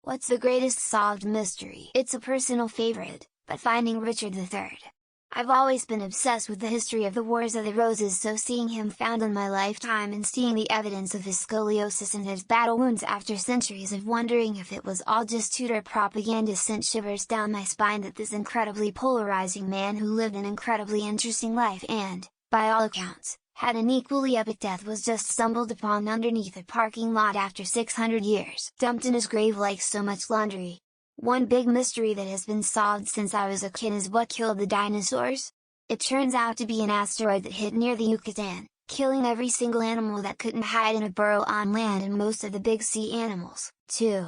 What's the greatest solved mystery? It's a personal favorite, but finding Richard III. I've always been obsessed with the history of the Wars of the Roses, so seeing him found in my lifetime and seeing the evidence of his scoliosis and his battle wounds after centuries of wondering if it was all just Tudor propaganda sent shivers down my spine that this incredibly polarizing man who lived an incredibly interesting life and, by all accounts, had an equally epic death was just stumbled upon underneath a parking lot after 600 years, dumped in his grave like so much laundry. One big mystery that has been solved since I was a kid is what killed the dinosaurs? It turns out to be an asteroid that hit near the Yucatan, killing every single animal that couldn't hide in a burrow on land and most of the big sea animals, too.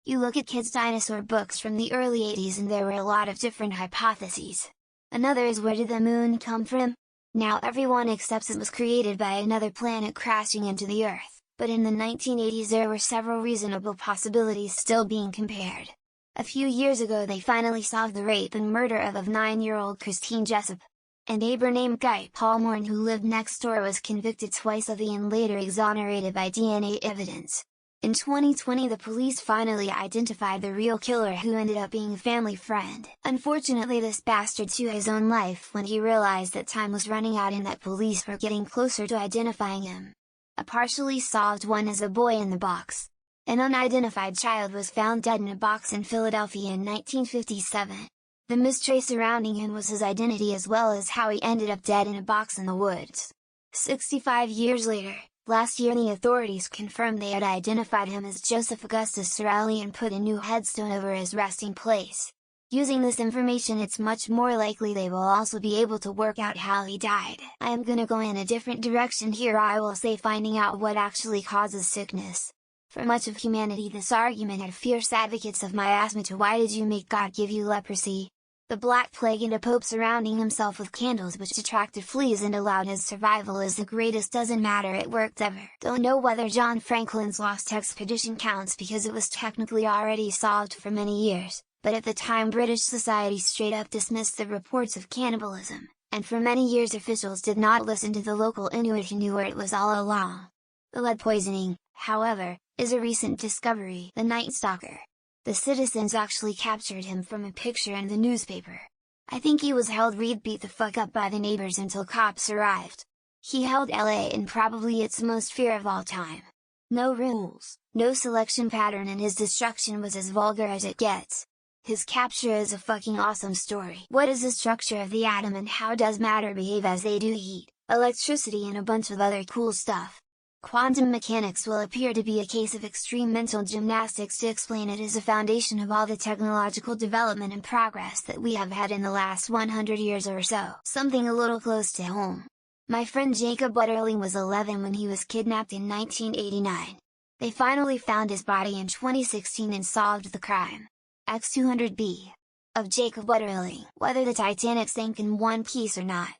You look at kids' dinosaur books from the early 80s and there were a lot of different hypotheses. Another is, where did the moon come from? Now everyone accepts it was created by another planet crashing into the Earth, but in the 1980s there were several reasonable possibilities still being compared. A few years ago they finally solved the rape and murder of 9-year-old Christine Jessup. A neighbor named Guy Palmorn who lived next door was convicted twice of it and later exonerated by DNA evidence. In 2020 the police finally identified the real killer, who ended up being a family friend. Unfortunately this bastard took his own life when he realized that time was running out and that police were getting closer to identifying him. A partially solved one is a boy in the box. An unidentified child was found dead in a box in Philadelphia in 1957. The mystery surrounding him was his identity as well as how he ended up dead in a box in the woods. 65 years later, last year the authorities confirmed they had identified him as Joseph Augustus Sorelli and put a new headstone over his resting place. Using this information it's much more likely they will also be able to work out how he died. I am gonna go in a different direction here. I will say finding out what actually causes sickness. For much of humanity this argument had fierce advocates of miasma to why did you make God give you leprosy? The Black Plague and a pope surrounding himself with candles which attracted fleas and allowed his survival is the greatest, doesn't matter, it worked ever. Don't know whether John Franklin's lost expedition counts because it was technically already solved for many years, but at the time British society straight up dismissed the reports of cannibalism, and for many years officials did not listen to the local Inuit who knew where it was all along. The lead poisoning, however, is a recent discovery. The Night Stalker. The citizens actually captured him from a picture in the newspaper. I think he was held beat the fuck up by the neighbors until cops arrived. He held LA in probably its most fear of all time. No rules, no selection pattern, and his destruction was as vulgar as it gets. His capture is a fucking awesome story. What is the structure of the atom and how does matter behave as they do heat, electricity and a bunch of other cool stuff? Quantum mechanics will appear to be a case of extreme mental gymnastics to explain it as a foundation of all the technological development and progress that we have had in the last 100 years or so. Something a little close to home. My friend Jacob Wetterling was 11 when he was kidnapped in 1989. They finally found his body in 2016 and solved the crime. X200B. Of Jacob Wetterling. Whether the Titanic sank in one piece or not.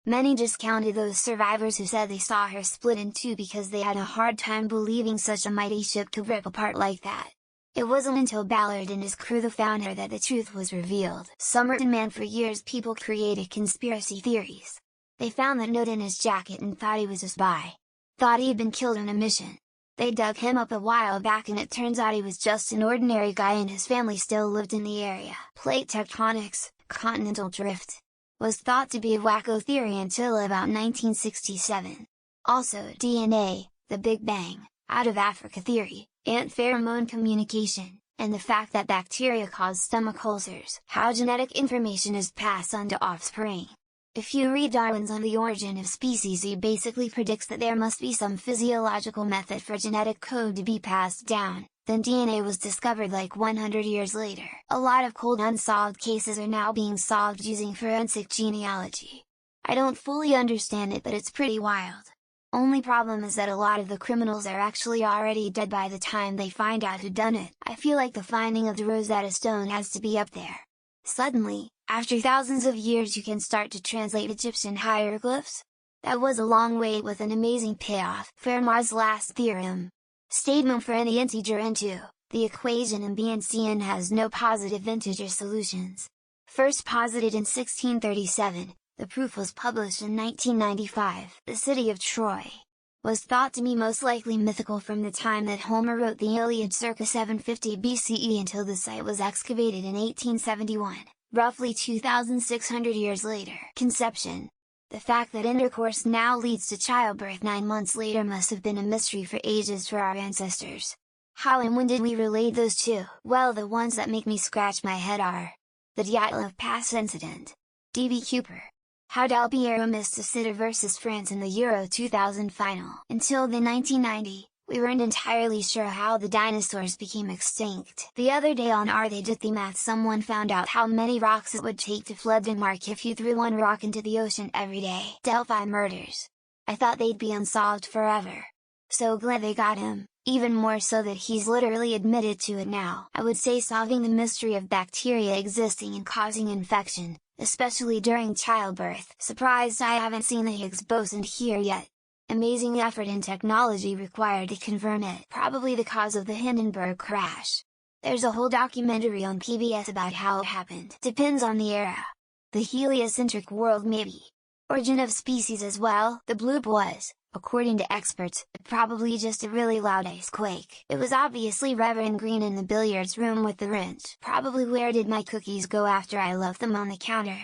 Many discounted those survivors who said they saw her split in two because they had a hard time believing such a mighty ship could rip apart like that. It wasn't until Ballard and his crew found her that the truth was revealed. Somerton Man. For years people created conspiracy theories. They found that note in his jacket and thought he was a spy. Thought he'd been killed on a mission. They dug him up a while back and it turns out he was just an ordinary guy and his family still lived in the area. Plate tectonics, continental drift. Was thought to be a wacko theory until about 1967. Also DNA, the Big Bang, out of Africa theory, ant pheromone communication, and the fact that bacteria cause stomach ulcers. How genetic information is passed on to offspring. If you read Darwin's On the Origin of Species, he basically predicts that there must be some physiological method for genetic code to be passed down. Then DNA was discovered like 100 years later. A lot of cold unsolved cases are now being solved using forensic genealogy. I don't fully understand it, but it's pretty wild. Only problem is that a lot of the criminals are actually already dead by the time they find out who done it. I feel like the finding of the Rosetta Stone has to be up there. Suddenly, after thousands of years you can start to translate Egyptian hieroglyphs? That was a long wait with an amazing payoff. Fermat's last theorem. Statement for any integer n2, the equation in B and Cn has no positive integer solutions. First posited in 1637, the proof was published in 1995. The city of Troy. was thought to be most likely mythical from the time that Homer wrote the Iliad circa 750 BCE until the site was excavated in 1871, roughly 2,600 years later. Conception. The fact that intercourse now leads to childbirth 9 months later must have been a mystery for ages for our ancestors. How and when did we relate those two? Well, the ones that make me scratch my head are: the Dyatlov Pass incident. D.B. Cooper. How Del Piero missed a sitter versus France in the Euro 2000 final. Until the 1990, we weren't entirely sure how the dinosaurs became extinct. The other day on Are They Did the Math, someone found out how many rocks it would take to flood Denmark if you threw one rock into the ocean every day. Delphi murders. I thought they'd be unsolved forever. So glad they got him, even more so that he's literally admitted to it now. I would say solving the mystery of bacteria existing and causing infection, especially during childbirth. Surprised I haven't seen the Higgs boson here yet. Amazing effort and technology required to confirm it. Probably the cause of the Hindenburg crash. There's a whole documentary on PBS about how it happened. Depends on the era. The heliocentric world maybe. Origin of species as well. The bloop was, according to experts, probably just a really loud ice quake. It was obviously Reverend Green in the billiards room with the wrench. Probably where did my cookies go after I left them on the counter.